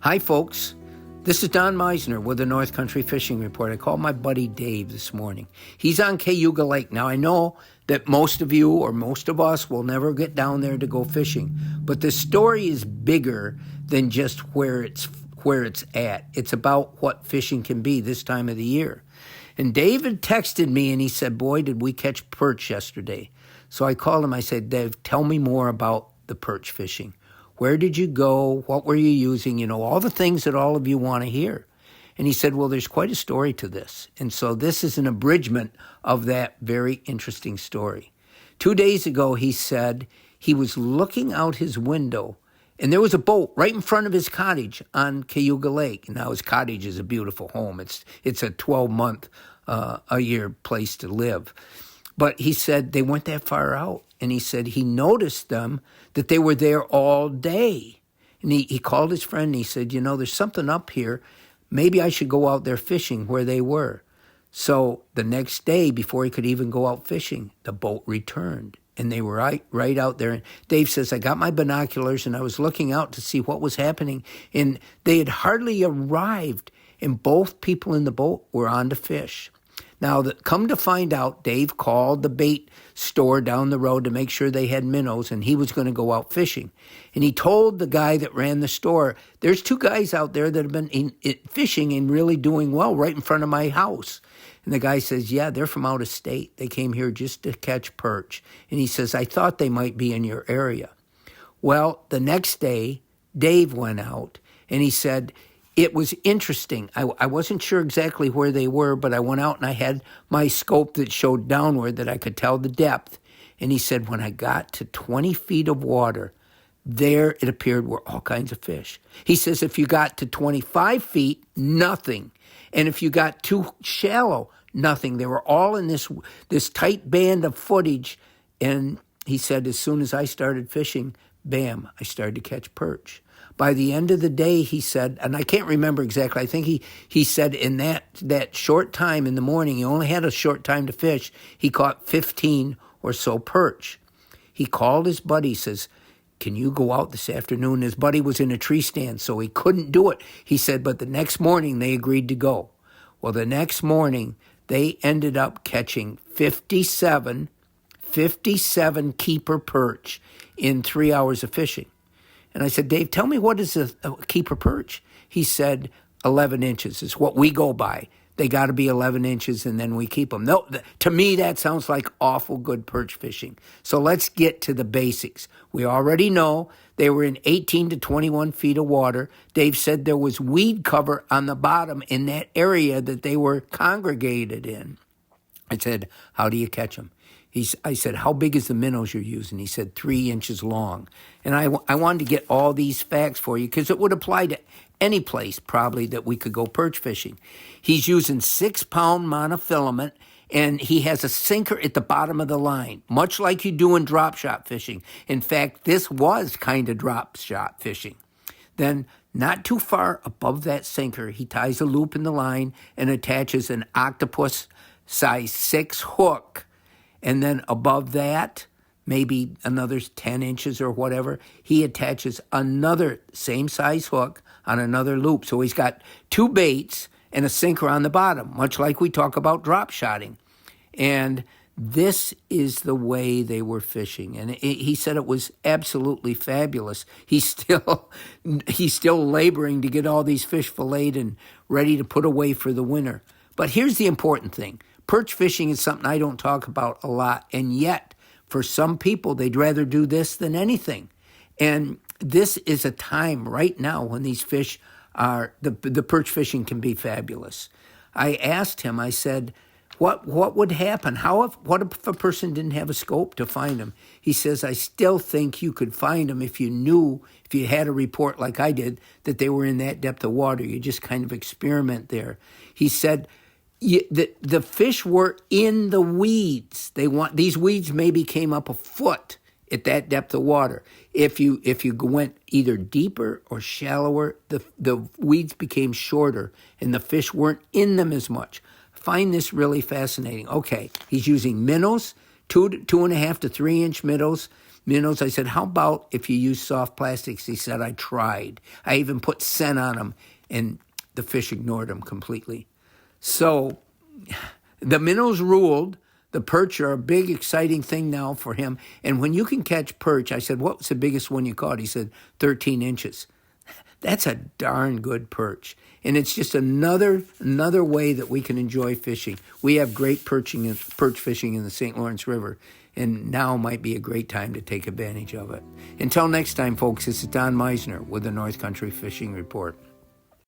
Hi, folks. This is Don Meissner with the North Country Fishing Report. I called my buddy Dave this morning. He's on Cayuga Lake. Now, I know that most of you or most of us will never get down there to go fishing, but the story is bigger than just where it's at. It's about what fishing can be this time of the year. And David texted me and he said, boy, did we catch perch yesterday. So I called him. I said, Dave, tell me more about the perch fishing. Where did you go? What were you using? You know, all the things that all of you want to hear. And he said, well, there's quite a story to this. And so this is an abridgment of that very interesting story. 2 days ago, he said he was looking out his window and there was a boat right in front of his cottage on Cayuga Lake. Now, his cottage is a beautiful home. It's a 12-month a year place to live. But he said they weren't that far out. And he said he noticed them, that they were there all day. And he called his friend and he said, you know, there's something up here. Maybe I should go out there fishing where they were. So the next day, before he could even go out fishing, the boat returned. And they were right out there. And Dave says, I got my binoculars and I was looking out to see what was happening. And they had hardly arrived. And both people in the boat were on to fish. Now, come to find out, Dave called the bait store down the road to make sure they had minnows, and he was going to go out fishing. And he told the guy that ran the store, there's two guys out there that have been fishing and really doing well right in front of my house. And the guy says, yeah, they're from out of state. They came here just to catch perch. And he says, I thought they might be in your area. Well, the next day, Dave went out, and he said, it was interesting. I wasn't sure exactly where they were, but I went out and I had my scope that showed downward that I could tell the depth. And he said, when I got to 20 feet of water, there it appeared were all kinds of fish. He says, if you got to 25 feet, nothing. And if you got too shallow, nothing. They were all in this tight band of footage. And he said, as soon as I started fishing, bam, I started to catch perch. By the end of the day, he said, and I can't remember exactly, I think he said in that short time in the morning, he only had a short time to fish, he caught 15 or so perch. He called his buddy, says, can you go out this afternoon? His buddy was in a tree stand, so he couldn't do it. He said, but the next morning they agreed to go. Well, the next morning, they ended up catching 57 keeper perch in 3 hours of fishing. And I said, Dave, tell me, what is a keeper perch? He said, 11 inches is what we go by. They got to be 11 inches, and then we keep them. No, to me, that sounds like awful good perch fishing. So let's get to the basics. We already know they were in 18 to 21 feet of water. Dave said there was weed cover on the bottom in that area that they were congregated in. I said, how do you catch them? I said, how big is the minnows you're using? He said, 3 inches long. And I wanted to get all these facts for you because it would apply to any place probably that we could go perch fishing. He's using 6-pound monofilament, and he has a sinker at the bottom of the line, much like you do in drop shot fishing. In fact, this was kind of drop shot fishing. Then, not too far above that sinker, he ties a loop in the line and attaches an octopus size 6 hook. And then above that, maybe another 10 inches or whatever, he attaches another same size hook on another loop. So he's got 2 baits and a sinker on the bottom, much like we talk about drop shotting. And this is the way they were fishing. And he said it was absolutely fabulous. He's still laboring to get all these fish filleted and ready to put away for the winter. But here's the important thing. Perch fishing is something I don't talk about a lot, and yet for some people, they'd rather do this than anything. And this is a time right now when these fish are, the perch fishing can be fabulous. I asked him, I said, what would happen? What if a person didn't have a scope to find them? He says, I still think you could find them if you had a report like I did, that they were in that depth of water. You just kind of experiment there. He said, the fish were in the weeds. These weeds maybe came up a foot at that depth of water. If you went either deeper or shallower, the weeds became shorter and the fish weren't in them as much. I find this really fascinating. Okay, he's using minnows, 2.5 to 3 inch minnows. minnows. I said, how about if you use soft plastics? He said, I tried. I even put scent on them, and the fish ignored them completely. So the minnows ruled. The perch are a big, exciting thing now for him. And when you can catch perch, I said, what's the biggest one you caught? He said, 13 inches. That's a darn good perch. And it's just another way that we can enjoy fishing. We have great perch fishing in the St. Lawrence River, and now might be a great time to take advantage of it. Until next time, folks, this is Don Meissner with the North Country Fishing Report.